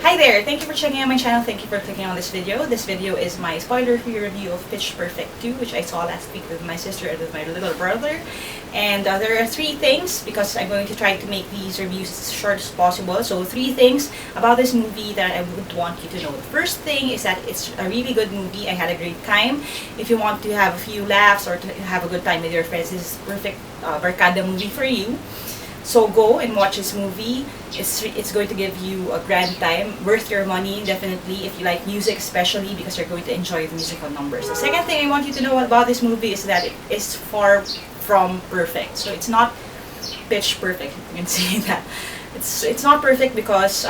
Hi there! Thank you for checking out my channel. Thank you for clicking on this video. This video is my spoiler-free review of Pitch Perfect 2, which I saw last week with my sister and with my little brother. And there are 3 things, because I'm going to try to make these reviews as short as possible. So 3 things about this movie that I would want you to know. The first thing is that it's a really good movie. I had a great time. If you want to have a few laughs or to have a good time with your friends, this is perfect barkada movie for you. So go and watch this movie. It's going to give you a grand time, worth your money, definitely, if you like music especially, because you're going to enjoy the musical numbers. The second thing I want you to know about this movie is that it is far from perfect. So it's not pitch perfect, you can say that. It's not perfect because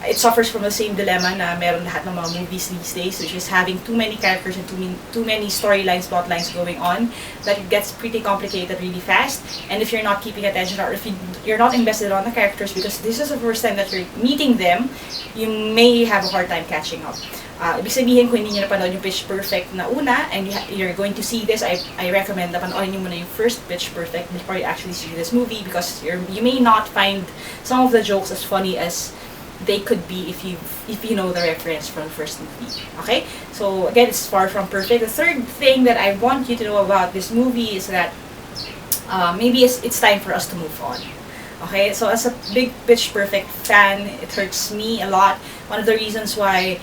it suffers from the same dilemma na meron lahat ng mga movies these days, which is having too many characters and too many storylines, plot lines going on, that it gets pretty complicated really fast. And if you're not keeping attention, or if you're not invested on the characters, because this is the first time that you're meeting them, you may have a hard time catching up. Ibig sabihin, kung hindi nyo napanood yung Pitch Perfect na una, and you're going to see this, I recommend na panoorin nyo muna yung first Pitch Perfect before you actually see this movie, because you may not find some of the jokes as funny as they could be if you know the reference from the first movie. Okay? So again, it's far from perfect. The third thing that I want you to know about this movie is that maybe it's time for us to move on. Okay? So as a big Pitch Perfect fan, it hurts me a lot. One of the reasons why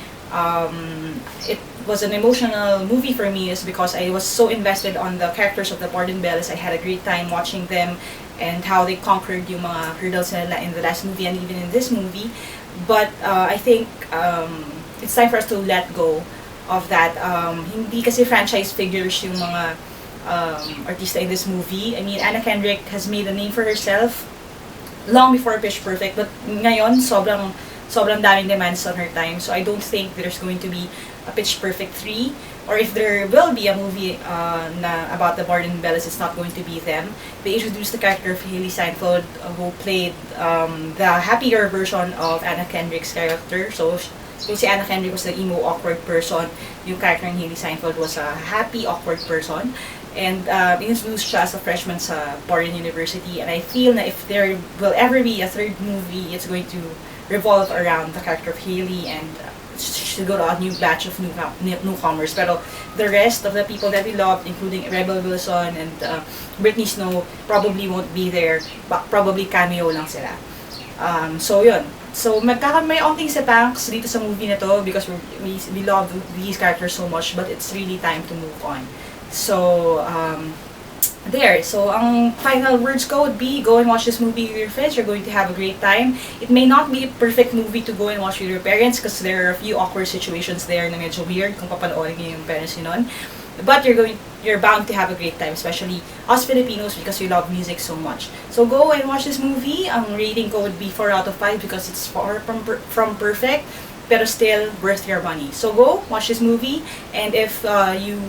it was an emotional movie for me is because I was so invested on the characters of the Borden-Bellas. I had a great time watching them and how they conquered yung mga hurdles nila in the last movie and even in this movie. But I think it's time for us to let go of that. Hindi kasi franchise figures yung mga artista in this movie. I mean, Anna Kendrick has made a name for herself long before Pitch Perfect, but ngayon sobrang daming demands on her time. So I don't think there's going to be a Pitch Perfect 3, or if there will be a movie about the Borden-Bellas, it's not going to be them. They introduced the character of Hailee Steinfeld, who played the happier version of Anna Kendrick's character. So kung si Anna Kendrick was the emo, awkward person, yung character ng Hailee Steinfeld was a happy, awkward person. And introduced siya as a freshman sa Borden University. And I feel na if there will ever be a third movie, it's going to revolve around the character of Hailee, and to go to a new batch of newcomers. Pero the rest of the people that we loved, including Rebel Wilson and Brittany Snow, probably won't be there. Probably cameo lang sila. So yun. So may onting setanks dito sa movie na to because we love these characters so much, but it's really time to move on. So there. So, ang final words ko would be, go and watch this movie with your friends. You're going to have a great time. It may not be a perfect movie to go and watch with your parents because there are a few awkward situations there na medyo weird kung papanoorin niyo yung parents niyo nun. But you're bound to have a great time, especially us Filipinos, because we love music so much. So go and watch this movie. Ang rating ko would be 4 out of 5 because it's far from perfect, pero still worth your money. So go watch this movie, and if you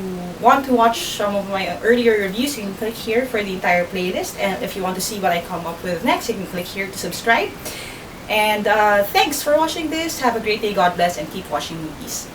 want to watch some of my earlier reviews, you can click here for the entire playlist, and if you want to see what I come up with next, you can click here to subscribe. And thanks for watching this. Have a great day, God bless, and keep watching movies.